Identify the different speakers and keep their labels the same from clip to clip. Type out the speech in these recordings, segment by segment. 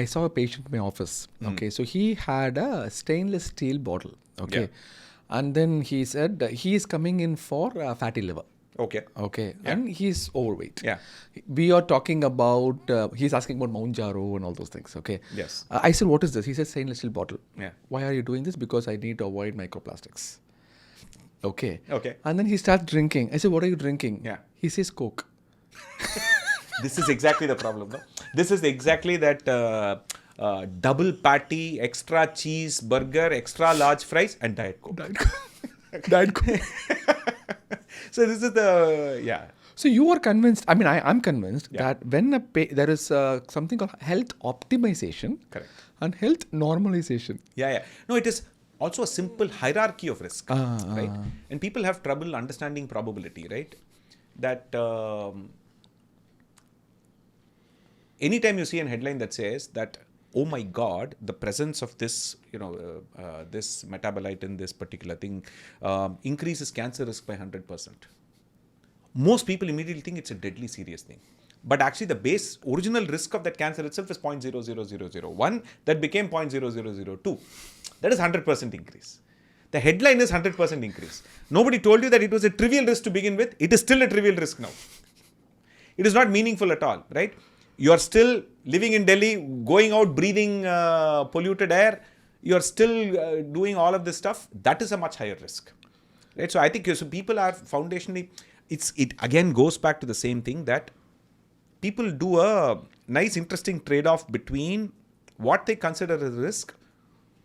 Speaker 1: I saw a patient in my office. Okay, so he had a stainless steel bottle. Okay,
Speaker 2: Yeah.
Speaker 1: and then he said he is coming in for fatty liver.
Speaker 2: Okay.
Speaker 1: Okay,
Speaker 2: Yeah.
Speaker 1: and he's overweight.
Speaker 2: Yeah.
Speaker 1: We are talking about, he's asking about Mount Jaro and all those things. Okay.
Speaker 2: Yes.
Speaker 1: I said, what is this? He said, stainless steel bottle.
Speaker 2: Yeah.
Speaker 1: Why are you doing this? Because I need to avoid microplastics. Okay.
Speaker 2: Okay.
Speaker 1: And then he starts drinking. I said, what are you drinking?
Speaker 2: Yeah.
Speaker 1: He says, Coke.
Speaker 2: This is exactly the problem. No? This is exactly that double patty, extra cheese burger, extra large fries, and Diet Coke.
Speaker 1: Diet Coke.
Speaker 2: So this is the, yeah.
Speaker 1: So you are convinced, I mean, I'm convinced that when there is something called health optimization.
Speaker 2: Correct.
Speaker 1: And health normalization.
Speaker 2: Yeah. No, it is also a simple hierarchy of risk, right? And people have trouble understanding probability, right? That anytime you see a headline that says that, oh my God, the presence of this, this metabolite in this particular thing increases cancer risk by 100%. Most people immediately think it's a deadly serious thing. But actually the original risk of that cancer itself is 0.00001 that became 0.0002. That is 100% increase. The headline is 100% increase. Nobody told you that it was a trivial risk to begin with. It is still a trivial risk now. It is not meaningful at all, right? You are still living in Delhi, going out, breathing polluted air. You are still doing all of this stuff. That is a much higher risk, right? So I think people are foundationally, it again goes back to the same thing that people do a nice, interesting trade-off between what they consider a risk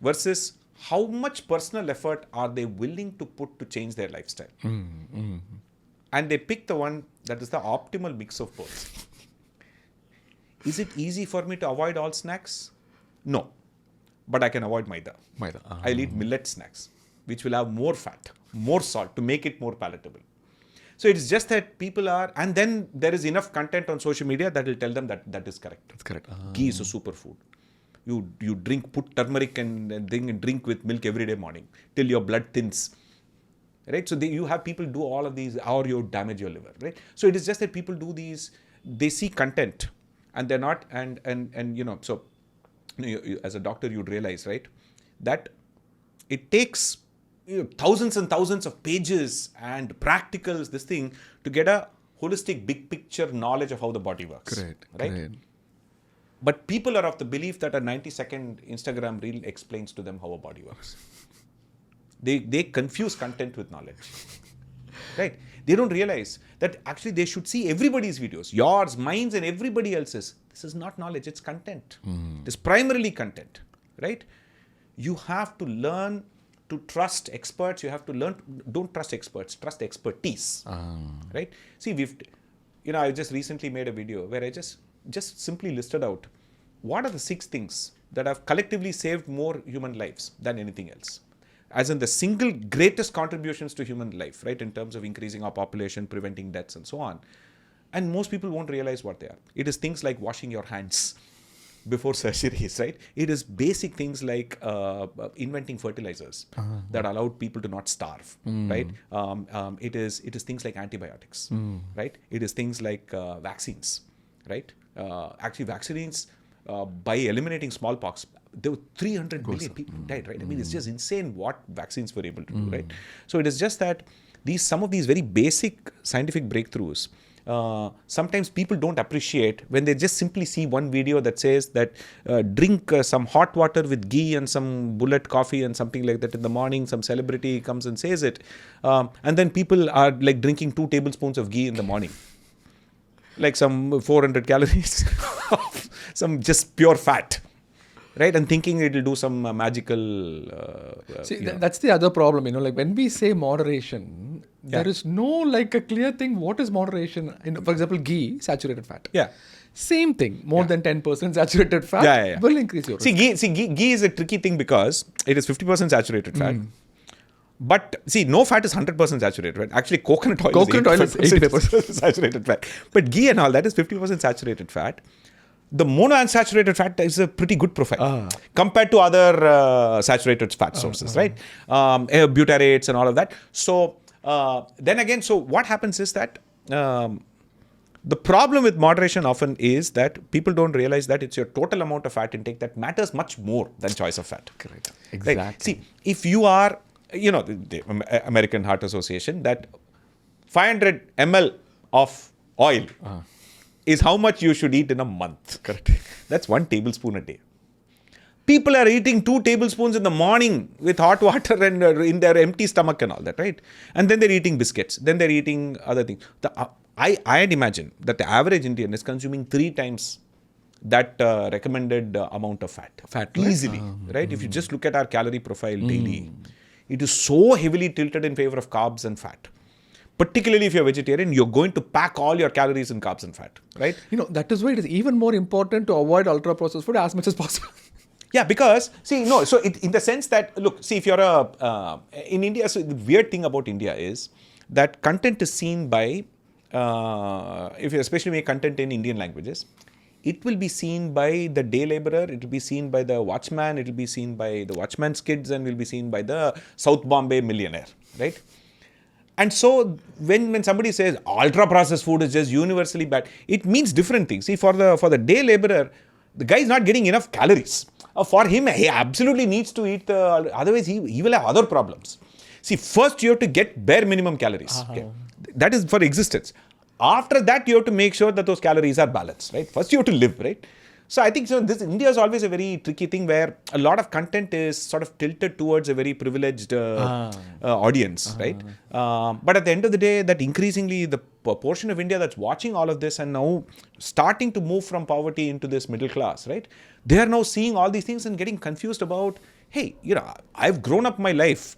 Speaker 2: versus how much personal effort are they willing to put to change their lifestyle. And they pick the one that is the optimal mix of both. Is it easy for me to avoid all snacks? No. But I can avoid maida. I'll eat millet snacks, which will have more fat, more salt to make it more palatable. So it's just that people are, and then there is enough content on social media that will tell them that that is correct.
Speaker 1: That's correct.
Speaker 2: Ghee is a superfood. You put turmeric and drink with milk every day morning till your blood thins. Right? So you have people do all of these or you damage your liver. Right? So it is just that people do these, they see content and they're not, so you, as a doctor you'd realize, right, that it takes thousands and thousands of pages and practicals, this thing, to get a holistic, big picture knowledge of how the body works.
Speaker 1: Correct.
Speaker 2: Right?
Speaker 1: Correct.
Speaker 2: But people are of the belief that a 90-second Instagram reel explains to them how a body works. They confuse content with knowledge. Right? They don't realize that actually they should see everybody's videos, yours, mine, and everybody else's. This is not knowledge, it's content. It is primarily content. Right? You have to learn to trust experts. You have to learn, don't trust experts, trust expertise. Right? See, I just recently made a video where I just simply listed out what are the 6 things that have collectively saved more human lives than anything else. As in the single greatest contributions to human life, right, in terms of increasing our population, preventing deaths and so on. And most people won't realize what they are. It is things like washing your hands before surgeries, right? It is basic things like inventing fertilizers that allowed people to not starve, right? It is things like antibiotics, right? It is things like vaccines, right? Actually, vaccines, by eliminating smallpox, there were 300 million people who died, right? I mean, it's just insane what vaccines were able to do, right? So it is just that some of these very basic scientific breakthroughs, sometimes people don't appreciate when they just simply see one video that says that drink some hot water with ghee and some bullet coffee and something like that in the morning. Some celebrity comes and says it. And then people are like drinking 2 tablespoons of ghee in the morning. Like some 400 calories of some just pure fat. Right? And thinking it will do some magical...
Speaker 1: that's the other problem, like when we say moderation, there is no like a clear thing. What is moderation? For example, ghee, saturated fat.
Speaker 2: Yeah.
Speaker 1: Same thing. More than 10% saturated fat will increase your risk.
Speaker 2: Ghee is a tricky thing because it is 50% saturated fat. But see, no fat is 100% saturated, right? Actually, coconut oil is 85% saturated fat. But ghee and all that is 50% saturated fat. The monounsaturated fat is a pretty good profile compared to other saturated fat sources, right? Butyrates and all of that. So then again, so what happens is that The problem with moderation often is that people don't realize that it's your total amount of fat intake that matters much more than choice of fat.
Speaker 1: Correct.
Speaker 2: Right?
Speaker 1: Exactly.
Speaker 2: See, if you are, the American Heart Association, that 500 ml of oil is how much you should eat in a month.
Speaker 1: Correct.
Speaker 2: That's 1 tablespoon a day. People are eating 2 tablespoons in the morning with hot water and in their empty stomach and all that, right? And then they're eating biscuits. Then they're eating other things. I'd imagine that the average Indian is consuming 3 times that recommended amount of fat. Easily, right? If you just look at our calorie profile daily, it is so heavily tilted in favor of carbs and fat. Particularly if you're vegetarian, you're going to pack all your calories in carbs and fat, right?
Speaker 1: That is why it is even more important to avoid ultra-processed food as much as possible.
Speaker 2: Yeah, because, so in the sense that, look, see, if you're in India, so the weird thing about India is that content is seen by, if you especially make content in Indian languages, it will be seen by the day laborer, it will be seen by the watchman, it will be seen by the watchman's kids, and will be seen by the South Bombay millionaire, right? And so when somebody says ultra-processed food is just universally bad, it means different things. See, for the day laborer, the guy is not getting enough calories. For him, he absolutely needs to eat, otherwise he will have other problems. See, first you have to get bare minimum calories. Okay? That is for existence. After that, you have to make sure that those calories are balanced, right? First you have to live, right? So I think India is always a very tricky thing where a lot of content is sort of tilted towards a very privileged audience, right? But at the end of the day, that increasingly the portion of India that's watching all of this and now starting to move from poverty into this middle class, right? They are now seeing all these things and getting confused about, hey, I've grown up my life,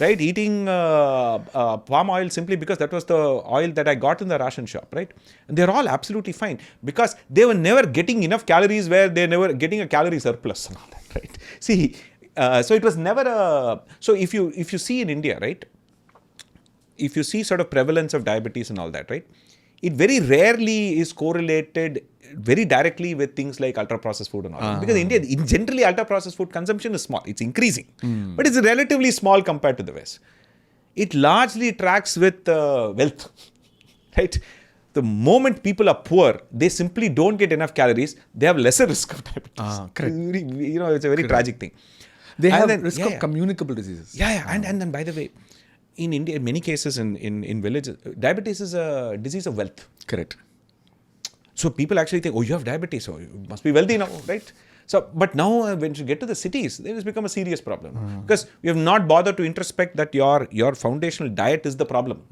Speaker 2: right, eating palm oil simply because that was the oil that I got in the ration shop, right? And they're all absolutely fine because they were never getting enough calories where they're never getting a calorie surplus and all that, right? See, so it was never so if you see in India, right, if you see sort of prevalence of diabetes and all that, right, it very rarely is correlated very directly with things like ultra-processed food and all that. Because India, generally, ultra-processed food consumption is small. It's increasing. But it's relatively small compared to the West. It largely tracks with wealth, right? The moment people are poor, they simply don't get enough calories. They have lesser risk of diabetes.
Speaker 1: Correct.
Speaker 2: It's a very tragic thing.
Speaker 1: They have risk of communicable diseases.
Speaker 2: Yeah. And then, by the way, in India, in many cases in villages, diabetes is a disease of wealth.
Speaker 1: Correct.
Speaker 2: So people actually think, oh, you have diabetes, so you must be wealthy now, right? So, but now when you get to the cities, it has become a serious problem because we have not bothered to introspect that your foundational diet is the problem.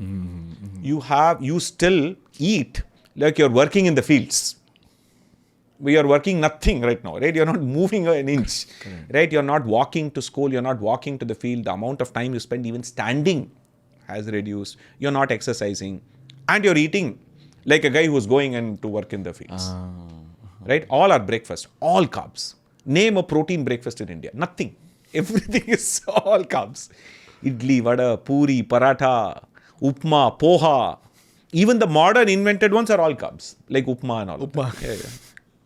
Speaker 2: You still eat like you're working in the fields. We are working nothing right now, right? You're not moving an inch, right? You're not walking to school. You're not walking to the field. The amount of time you spend even standing has reduced. You're not exercising and you're eating like a guy who's going to work in the fields, right? All our breakfast, all carbs. Name a protein breakfast in India. Nothing. Everything is all carbs. Idli, vada, puri, paratha, upma, poha. Even the modern invented ones are all carbs, like upma and all.
Speaker 1: Upma.
Speaker 2: Yeah.